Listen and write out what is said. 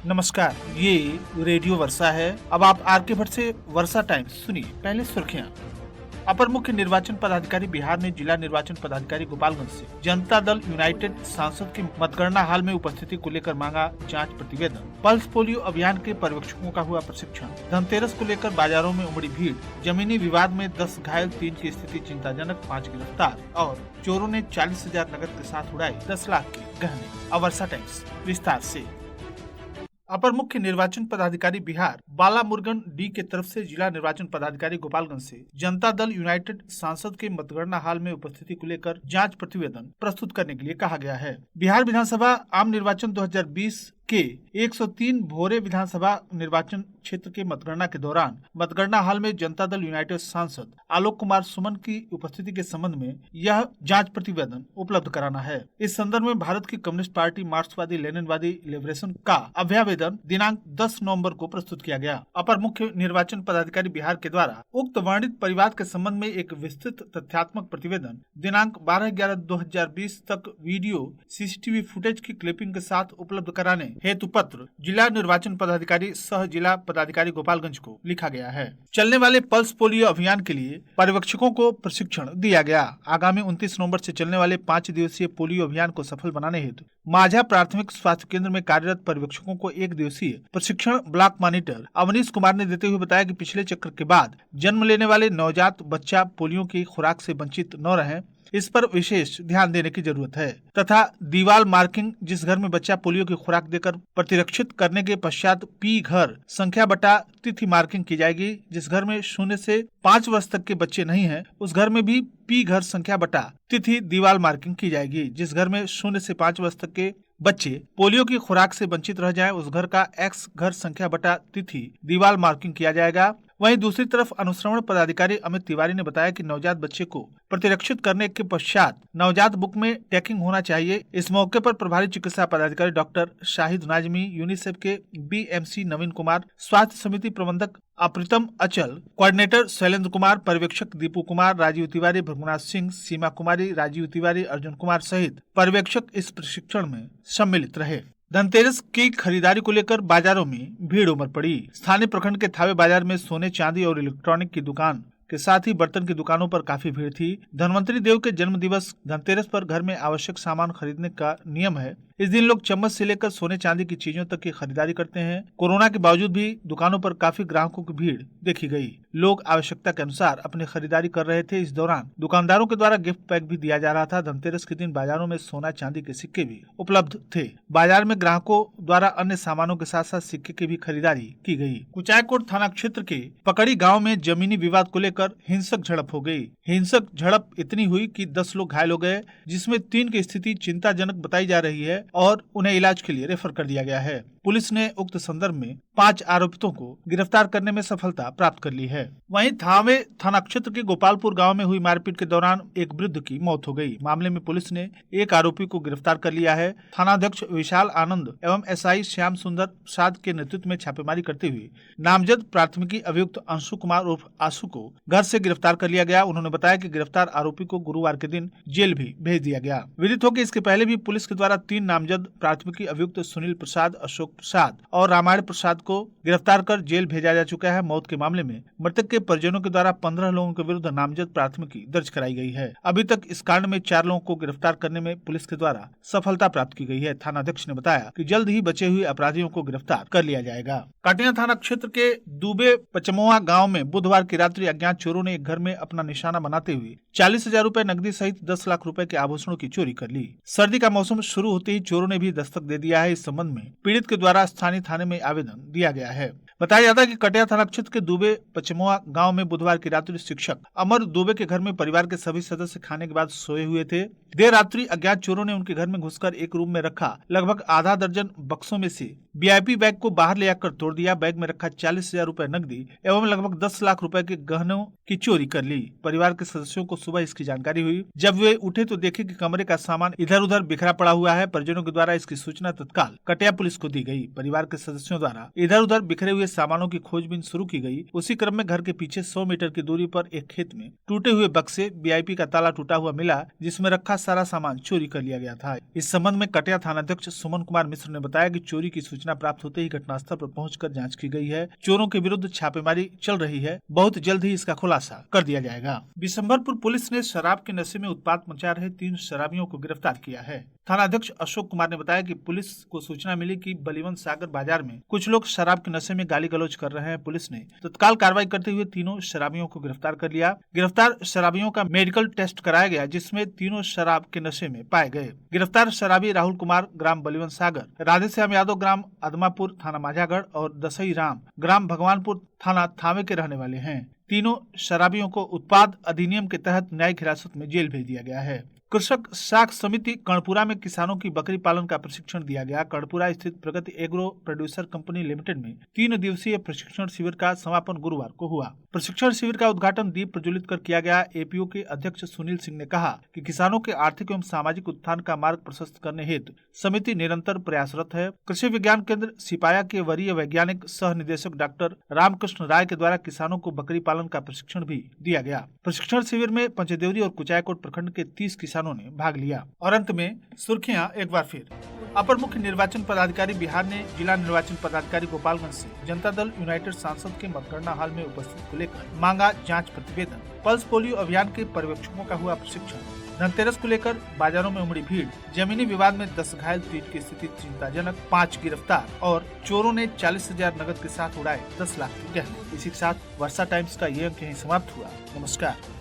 नमस्कार, ये रेडियो वर्षा है। अब आप आर के भट्ट से वर्षा टाइम्स सुनिए। पहले सुर्खियां। अपर मुख्य निर्वाचन पदाधिकारी बिहार ने जिला निर्वाचन पदाधिकारी गोपालगंज से जनता दल यूनाइटेड सांसद की मतगणना हाल में उपस्थिति को लेकर मांगा जांच प्रतिवेदन। पल्स पोलियो अभियान के पर्यवेक्षकों का हुआ प्रशिक्षण। धनतेरस को लेकर बाजारों में उमड़ी भीड़। जमीनी विवाद में 10 घायल, 3 की स्थिति चिंताजनक, 5 गिरफ्तार। और चोरों ने 40,000 नकद के साथ उड़ाए 10 लाख के गहने। अब वर्षा टाइम्स विस्तार से। अपर मुख्य निर्वाचन पदाधिकारी बिहार बाला मुरुगन डी के तरफ से जिला निर्वाचन पदाधिकारी गोपालगंज से जनता दल यूनाइटेड सांसद के मतगणना हाल में उपस्थिति को लेकर जांच प्रतिवेदन प्रस्तुत करने के लिए कहा गया है। बिहार विधानसभा आम निर्वाचन 2020 के 103 भोरे विधानसभा निर्वाचन क्षेत्र के मतगणना के दौरान मतगणना हाल में जनता दल यूनाइटेड सांसद आलोक कुमार सुमन की उपस्थिति के संबंध में यह जांच प्रतिवेदन उपलब्ध कराना है। इस संदर्भ में भारत की कम्युनिस्ट पार्टी मार्क्सवादी लेनिनवादी लिबरेशन का अभ्यावेदन दिनांक 10 नवंबर को प्रस्तुत किया गया। अपर मुख्य निर्वाचन पदाधिकारी बिहार के द्वारा उक्त वर्णित परिवाद के संबंध में एक विस्तृत तथ्यात्मक प्रतिवेदन दिनांक 12/11/2020 तक वीडियो सीसीटीवी फुटेज की क्लिपिंग के साथ उपलब्ध कराने हेतु पत्र जिला निर्वाचन पदाधिकारी सह जिला पदाधिकारी गोपालगंज को लिखा गया है। चलने वाले पल्स पोलियो अभियान के लिए पर्यवेक्षकों को प्रशिक्षण दिया गया। आगामी 29 नवंबर से चलने वाले 5 दिवसीय पोलियो अभियान को सफल बनाने हेतु माझा प्राथमिक स्वास्थ्य केंद्र में कार्यरत पर्यवेक्षकों को 1 दिवसीय प्रशिक्षण ब्लॉक मॉनिटर अवनीश कुमार ने देते हुए बताया कि पिछले चक्र के बाद जन्म लेने वाले नवजात बच्चा पोलियो की खुराक से वंचित न रहे, इस पर विशेष ध्यान देने की जरूरत है तथा दीवार मार्किंग, जिस घर में बच्चा पोलियो की खुराक देकर प्रतिरक्षित करने के पश्चात पी घर संख्या बटा तिथि मार्किंग की जाएगी। जिस घर में 0 से 5 वर्ष तक के बच्चे नहीं हैं, उस घर में भी पी घर संख्या बटा तिथि दीवार मार्किंग की जाएगी। जिस घर में 0 से 5 वर्ष तक के बच्चे पोलियो की खुराक से वंचित रह जाएं, उस घर का एक्स घर संख्या बटा तिथि दीवार मार्किंग किया जाएगा। वहीं दूसरी तरफ अनुश्रवण पदाधिकारी अमित तिवारी ने बताया कि नवजात बच्चे को प्रतिरक्षित करने के पश्चात नवजात बुक में टैगिंग होना चाहिए। इस मौके पर प्रभारी चिकित्सा पदाधिकारी डॉक्टर शाहिद नाजमी, यूनिसेफ के बीएमसी नवीन कुमार, स्वास्थ्य समिति प्रबंधक अप्रितम अचल, कोऑर्डिनेटर शैलेंद्र कुमार, पर्यवेक्षक दीपू कुमार, राजीव तिवारी, भृगुनाथ सिंह, सीमा कुमारी, राजीव तिवारी, अर्जुन कुमार सहित पर्यवेक्षक इस प्रशिक्षण में सम्मिलित रहे। धनतेरस की खरीदारी को लेकर बाजारों में भीड़ उमड़ पड़ी। स्थानीय प्रखंड के थावे बाजार में सोने, चांदी और इलेक्ट्रॉनिक की दुकान के साथ ही बर्तन की दुकानों पर काफी भीड़ थी। धनवंतरी देव के जन्म दिवस धनतेरस पर घर में आवश्यक सामान खरीदने का नियम है। इस दिन लोग चम्मच से लेकर सोने चांदी की चीजों तक की खरीदारी करते हैं। कोरोना के बावजूद भी दुकानों पर काफी ग्राहकों की भीड़ देखी गई। लोग आवश्यकता के अनुसार अपनी खरीदारी कर रहे थे। इस दौरान दुकानदारों के द्वारा गिफ्ट पैक भी दिया जा रहा था। धनतेरस के दिन बाजारों में सोना चांदी के सिक्के भी उपलब्ध थे। बाजार में ग्राहकों द्वारा अन्य सामानों के साथ साथ सिक्के की भी खरीदारी की गई। कुचायकोट थाना क्षेत्र के पकड़ी गाँव में जमीनी विवाद को लेकर हिंसक झड़प हो गई। हिंसक झड़प इतनी हुई कि 10 लोग घायल हो गए, जिसमें 3 की स्थिति चिंताजनक बताई जा रही है और उन्हें इलाज के लिए रेफर कर दिया गया है। पुलिस ने उक्त संदर्भ में 5 आरोपितों को गिरफ्तार करने में सफलता प्राप्त कर ली है। वहीं थावे थाना क्षेत्र के गोपालपुर गांव में हुई मारपीट के दौरान एक वृद्ध की मौत हो गई। मामले में पुलिस ने एक आरोपी को गिरफ्तार कर लिया है। थानाध्यक्ष विशाल आनंद एवं एसआई श्याम सुंदर प्रसाद के नेतृत्व में छापेमारी करते हुए नामजद प्राथमिकी अभियुक्त अंशु कुमार उर्फ आशु को घर से गिरफ्तार कर लिया गया। उन्होंने बताया कि गिरफ्तार आरोपी को गुरुवार के दिन जेल भी भेज दिया गया। विदित हो कि इसके पहले भी पुलिस के द्वारा 3 नामजद प्राथमिकी अभियुक्त सुनील प्रसाद, अशोक प्रसाद और रामायण प्रसाद को गिरफ्तार कर जेल भेजा जा चुका है। मौत के मामले में मृतक के परिजनों के द्वारा 15 लोगों के विरुद्ध नामजद प्राथमिकी दर्ज कराई गई है। अभी तक इस कांड में 4 लोगों को गिरफ्तार करने में पुलिस के द्वारा सफलता प्राप्त की गई है। थानाध्यक्ष ने बताया कि जल्द ही बचे हुए अपराधियों को गिरफ्तार कर लिया जाएगा। कटिया थाना क्षेत्र के दुबे पचमोआ गाँव में बुधवार की रात्रि अज्ञात चोरों ने एक घर में अपना निशाना बनाते हुए 40,000 रूपए नकदी सहित 10 लाख रुपए के आभूषणों की चोरी कर ली। सर्दी का मौसम शुरू होते ही चोरों ने भी दस्तक दे दिया है। इस संबंध में पीड़ित के द्वारा स्थानीय थाने में आवेदन दिया गया है। बताया जाता है कि कटिया थाना क्षेत्र के दुबे पचमोआ गांव में बुधवार की रात्रि शिक्षक अमर दुबे के घर में परिवार के सभी सदस्य खाने के बाद सोए हुए थे। देर रात्रि अज्ञात चोरों ने उनके घर में घुसकर एक रूम में रखा लगभग आधा दर्जन बक्सों में से वीआईपी बैग को बाहर ले आकर तोड़ दिया। बैग में रखा 40,000 रूपए नकदी एवं लगभग 10 लाख रुपए के गहनों की चोरी कर ली। परिवार के सदस्यों को सुबह इसकी जानकारी हुई। जब वे उठे तो देखे कि कमरे का सामान इधर उधर बिखरा पड़ा हुआ है। परिजनों के द्वारा इसकी सूचना तत्काल कटिया पुलिस को दी गई। परिवार के सदस्यों द्वारा इधर उधर बिखरे हुए सामानों की खोजबीन शुरू की गई। उसी क्रम में घर के पीछे 100 मीटर की दूरी पर एक खेत में टूटे हुए बक्से वीआईपी का ताला टूटा हुआ मिला, जिसमें रखा सारा सामान चोरी कर लिया गया था। इस संबंध में कटिया थानाध्यक्ष सुमन कुमार मिश्र ने बताया कि चोरी की सूचना सूचना प्राप्त होते ही घटनास्थल पर पहुंचकर जांच की गई है। चोरों के विरुद्ध छापेमारी चल रही है। बहुत जल्द ही इसका खुलासा कर दिया जाएगा। बिशंबरपुर पुलिस ने शराब के नशे में उत्पात मचा रहे 3 शराबियों को गिरफ्तार किया है। थानाध्यक्ष अशोक कुमार ने बताया कि पुलिस को सूचना मिली कि बलिवंत सागर बाजार में कुछ लोग शराब के नशे में गाली गलौज कर रहे हैं। पुलिस ने तत्काल कार्रवाई करते हुए तीनों शराबियों को गिरफ्तार कर लिया। गिरफ्तार शराबियों का मेडिकल टेस्ट कराया गया, जिसमें तीनों शराब के नशे में पाए गए। गिरफ्तार शराबी राहुल कुमार ग्राम बलिवंत सागर, राधेश्याम यादव ग्राम अदमापुर थाना माझागढ़ और दसई राम ग्राम भगवानपुर थाना थावे के रहने वाले हैं। तीनों शराबियों को उत्पाद अधिनियम के तहत न्यायिक हिरासत में जेल भेज दिया गया है। कृषक साख समिति कर्णपुरा में किसानों की बकरी पालन का प्रशिक्षण दिया गया। कर्णपुरा स्थित प्रगति एग्रो प्रोड्यूसर कंपनी लिमिटेड में 3 दिवसीय प्रशिक्षण शिविर का समापन गुरुवार को हुआ। प्रशिक्षण शिविर का उद्घाटन दीप प्रज्वलित कर किया गया। एपीओ के अध्यक्ष सुनील सिंह ने कहा कि किसानों के आर्थिक एवं सामाजिक उत्थान का मार्ग प्रशस्त करने हेतु समिति निरंतर प्रयासरत है। कृषि विज्ञान केंद्र सिपाया के वरीय वैज्ञानिक सह निदेशक डॉक्टर रामकृष्ण राय के द्वारा किसानों को बकरी पालन का प्रशिक्षण भी दिया गया। प्रशिक्षण शिविर में पंचदेवरी और कुचायकोट प्रखंड के 30 किसानों ने भाग लिया। और अंत में सुर्खियां एक बार फिर। अपर मुख्य निर्वाचन पदाधिकारी बिहार ने जिला निर्वाचन पदाधिकारी गोपालगंज से जनता दल यूनाइटेड सांसद के मतगणना हॉल में उपस्थित को लेकर मांगा जांच प्रतिवेदन। पल्स पोलियो अभियान के पर्यवेक्षकों का हुआ प्रशिक्षण। धनतेरस को लेकर बाजारों में उमड़ी भीड़। जमीनी विवाद में 10 घायल, 3 की स्थिति चिंताजनक, 5 गिरफ्तार और चोरों ने 40,000 नकद के साथ उड़ाए 10 लाख के गहने। इसी के साथ वर्षा टाइम्स का ये अंक यहीं समाप्त हुआ। नमस्कार।